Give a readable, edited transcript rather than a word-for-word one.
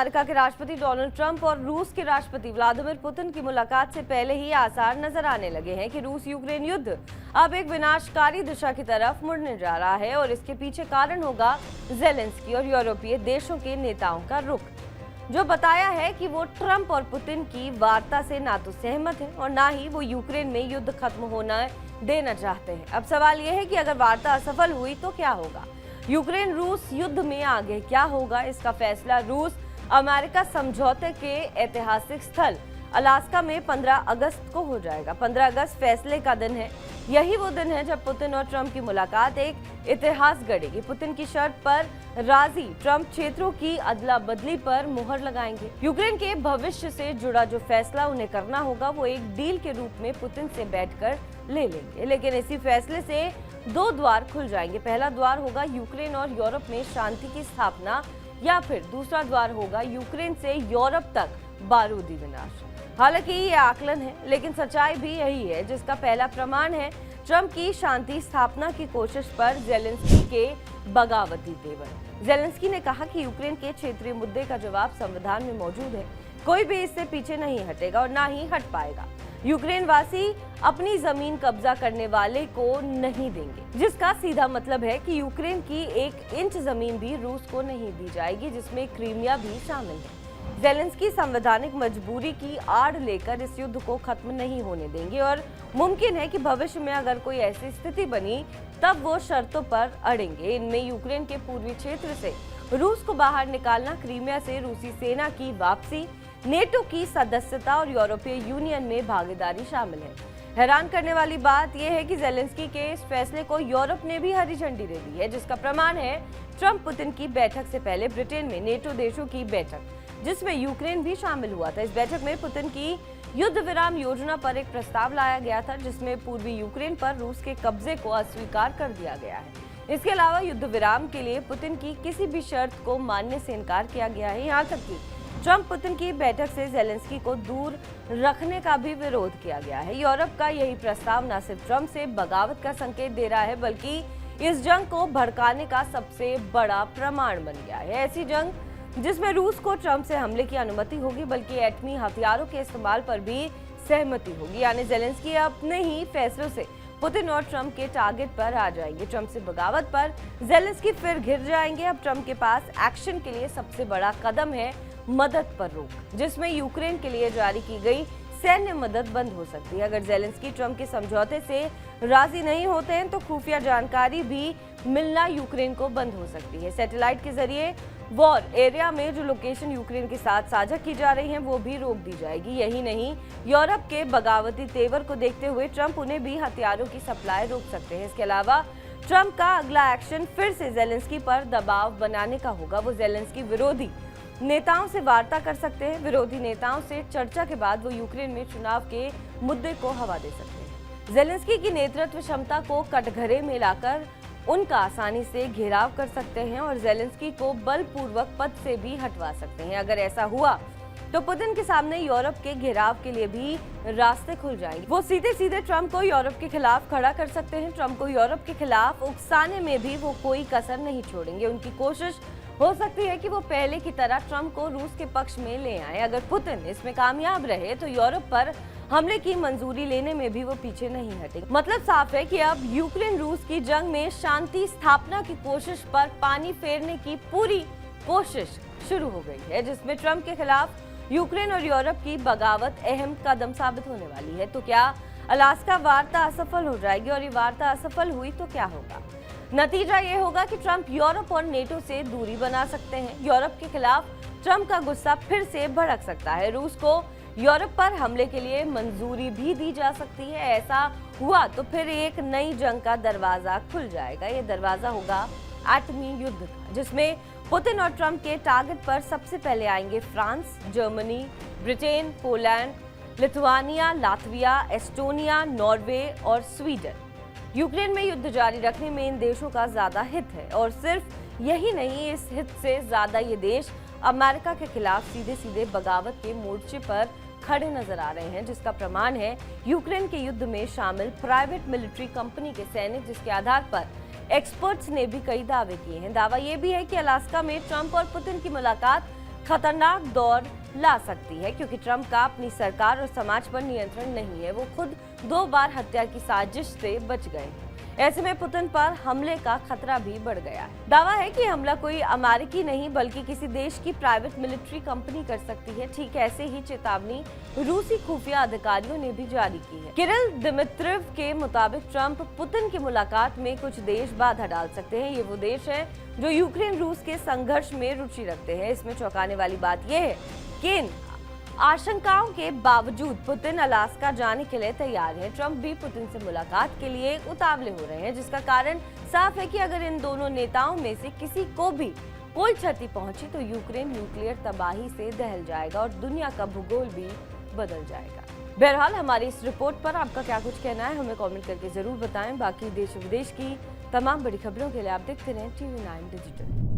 America के राष्ट्रपति Donald Trump और रूस के राष्ट्रपति व्लादिमीर पुतिन की मुलाकात से पहले ही आसार नजर आने लगे हैं कि रूस यूक्रेन युद्ध अब एक विनाशकारी दिशा की तरफ मुड़ने जा रहा है और इसके पीछे कारण होगा ज़ेलेंस्की और यूरोपीय देशों के नेताओं का रुख, जो बताया है कि वो ट्रंप और पुतिन की वार्ता से ना तो सहमत है और ना ही वो यूक्रेन में युद्ध खत्म होना देना चाहते हैं। अब सवाल ये है कि अगर वार्ता असफल हुई तो क्या होगा, यूक्रेन रूस युद्ध में आगे क्या होगा। इसका फैसला रूस अमेरिका समझौते के ऐतिहासिक स्थल अलास्का में 15 अगस्त को हो जाएगा। 15 अगस्त फैसले का दिन है। यही वो दिन है जब पुतिन और ट्रंप की मुलाकात एक इतिहास गढ़ेगी। पुतिन की शर्त पर राजी ट्रंप क्षेत्रों की अदला बदली पर मुहर लगाएंगे। यूक्रेन के भविष्य से जुड़ा जो फैसला उन्हें करना होगा वो एक डील के रूप में पुतिन से बैठकर ले लेंगे, लेकिन इसी फैसले से दो द्वार खुल जाएंगे। पहला द्वार होगा यूक्रेन और यूरोप में शांति की स्थापना, या फिर दूसरा द्वार होगा यूक्रेन से यूरोप तक बारूदी विनाश। हालांकि ये आकलन है, लेकिन सच्चाई भी यही है, जिसका पहला प्रमाण है ट्रंप की शांति स्थापना की कोशिश पर ज़ेलेंस्की के बगावती तेवर। ज़ेलेंस्की ने कहा कि यूक्रेन के क्षेत्रीय मुद्दे का जवाब संविधान में मौजूद है, कोई भी इससे पीछे नहीं हटेगा और ना ही हट पाएगा। यूक्रेन वासी अपनी जमीन कब्जा करने वाले को नहीं देंगे, जिसका सीधा मतलब है कि यूक्रेन की 1 इंच जमीन भी रूस को नहीं दी जाएगी, जिसमें क्रीमिया भी शामिल है। ज़ेलेंस्की संवैधानिक मजबूरी की आड़ लेकर इस युद्ध को खत्म नहीं होने देंगे और मुमकिन है कि भविष्य में अगर कोई ऐसी स्थिति बनी तब वो शर्तों पर अड़ेंगे। इनमें यूक्रेन के पूर्वी क्षेत्र से रूस को बाहर निकालना, क्रीमिया से रूसी सेना की वापसी, नेटो की सदस्यता और यूरोपीय यूनियन में भागीदारी शामिल है। हैरान करने वाली बात यह है कि ज़ेलेंस्की के इस फैसले को यूरोप ने भी हरी झंडी दे दी है, जिसका प्रमाण है ट्रंप पुतिन की बैठक से पहले ब्रिटेन में नेटो देशों की बैठक, जिसमें यूक्रेन भी शामिल हुआ था। इस बैठक में पुतिन की युद्ध विराम योजना पर एक प्रस्ताव लाया गया था, जिसमें पूर्वी यूक्रेन पर रूस के कब्जे को अस्वीकार कर दिया गया है। इसके अलावा युद्ध विराम के लिए पुतिन की किसी भी शर्त को मानने से इनकार किया गया है। यहाँ तक कि ट्रंप पुतिन की बैठक से ज़ेलेंस्की को दूर रखने का भी विरोध किया गया है। यूरोप का यही प्रस्ताव न सिर्फ ट्रंप से बगावत का संकेत दे रहा है, बल्कि इस जंग को भड़काने का सबसे बड़ा प्रमाण बन गया है। ऐसी जंग जिसमें रूस को ट्रंप से हमले की अनुमति होगी, बल्कि एटमी हथियारों के इस्तेमाल पर भी सहमति होगी। यानी ज़ेलेंस्की अपने ही फैसलों से पुतिन और ट्रंप के टारगेट पर आ जाएंगे। ट्रंप से बगावत पर ज़ेलेंस्की फिर घिर जाएंगे। अब ट्रंप के पास एक्शन के लिए सबसे बड़ा कदम है मदद पर रोक, जिसमें यूक्रेन के लिए जारी की गई सैन्य मदद बंद हो सकती है। अगर ज़ेलेंस्की ट्रंप के समझौते से राजी नहीं होते हैं तो खुफिया जानकारी भी मिलना यूक्रेन को बंद हो सकती है। सैटेलाइट के जरिए वॉर एरिया में जो लोकेशन यूक्रेन के साथ साझा की जा रही हैं वो भी रोक दी जाएगी। यही नहीं, यूरोप के बगावती तेवर को देखते हुए ट्रंप उन्हें भी हथियारों की सप्लाई रोक सकते हैं। इसके अलावा ट्रंप का अगला एक्शन फिर से ज़ेलेंस्की पर दबाव बनाने का होगा। वो ज़ेलेंस्की विरोधी नेताओं से वार्ता कर सकते हैं। विरोधी नेताओं से चर्चा के बाद वो यूक्रेन में चुनाव के मुद्दे को हवा दे सकते हैं। ज़ेलेंस्की की नेतृत्व क्षमता को कटघरे में लाकर उनका आसानी से घेराव कर सकते हैं और ज़ेलेंस्की को बलपूर्वक पद से भी हटवा सकते हैं। अगर ऐसा हुआ तो पुतिन के सामने यूरोप के घेराव के लिए भी रास्ते खुल जाएंगे। वो सीधे सीधे ट्रंप को यूरोप के खिलाफ खड़ा कर सकते हैं। ट्रंप को यूरोप के खिलाफ उकसाने में भी वो कोई कसर नहीं छोड़ेंगे। उनकी कोशिश हो सकती है कि वो पहले की तरह ट्रंप को रूस के पक्ष में ले आए। अगर पुतिन इसमें कामयाब रहे तो यूरोप पर हमले की मंजूरी लेने में भी वो पीछे नहीं हटेंगे। मतलब साफ है कि अब यूक्रेन रूस की जंग में शांति स्थापना की कोशिश पर पानी फेरने की पूरी कोशिश शुरू हो गई है, जिसमें ट्रंप के खिलाफ यूक्रेन और यूरोप की बगावत अहम कदम साबित होने वाली है। तो क्या अलास्का वार्ता असफल हो जाएगी, और ये वार्ता असफल हुई तो क्या होगा? नतीजा ये होगा कि ट्रंप यूरोप और नेटो से दूरी बना सकते हैं। यूरोप के खिलाफ ट्रंप का गुस्सा फिर से भड़क सकता है। रूस को यूरोप पर हमले के लिए मंजूरी भी दी जा सकती है। ऐसा हुआ तो फिर एक नई जंग का दरवाजा खुल जाएगा। ये दरवाजा होगा एटमी युद्ध का, जिसमें पुतिन और ट्रंप के टारगेट पर सबसे पहले आएंगे France, Germany, Britain, Poland, Lithuania, Latvia, Estonia, Norway और स्वीडन। यूक्रेन में युद्ध जारी रखने में इन देशों का ज्यादा हित है, और सिर्फ यही नहीं, इस हित से ज्यादा ये देश अमेरिका के खिलाफ सीधे सीधे बगावत के मोर्चे पर खड़े नजर आ रहे हैं, जिसका प्रमाण है यूक्रेन के युद्ध में शामिल प्राइवेट मिलिट्री कंपनी के सैनिक, जिसके आधार पर एक्सपर्ट्स ने भी कई दावे किए हैं। दावा यह भी है कि अलास्का में ट्रंप और पुतिन की मुलाकात खतरनाक दौर ला सकती है, क्योंकि ट्रंप का अपनी सरकार और समाज पर नियंत्रण नहीं है। वो खुद 2 बार हत्या की साजिश से बच गए। ऐसे में पुतिन पर हमले का खतरा भी बढ़ गया है। दावा है कि हमला कोई अमेरिकी नहीं बल्कि किसी देश की प्राइवेट मिलिट्री कंपनी कर सकती है। ठीक ऐसे ही चेतावनी रूसी खुफिया अधिकारियों ने भी जारी की है। किरिल दिमित्रिव के मुताबिक ट्रंप पुतिन की मुलाकात में कुछ देश बाधा डाल सकते हैं। ये वो देश है जो यूक्रेन रूस के संघर्ष में रुचि रखते हैं। इसमें चौंकाने वाली बात यह है कि इन आशंकाओं के बावजूद पुतिन अलास्का जाने के लिए तैयार हैं। ट्रंप भी पुतिन से मुलाकात के लिए उतावले हो रहे हैं, जिसका कारण साफ है कि अगर इन दोनों नेताओं में से किसी को भी कोई क्षति पहुंची तो यूक्रेन न्यूक्लियर तबाही से दहल जाएगा और दुनिया का भूगोल भी बदल जाएगा। बहरहाल हमारी इस रिपोर्ट पर आपका क्या कुछ कहना है, हमें कमेंट करके जरूर बताएं। बाकी देश विदेश की तमाम बड़ी खबरों के लिए आप देखते रहें TV9 डिजिटल।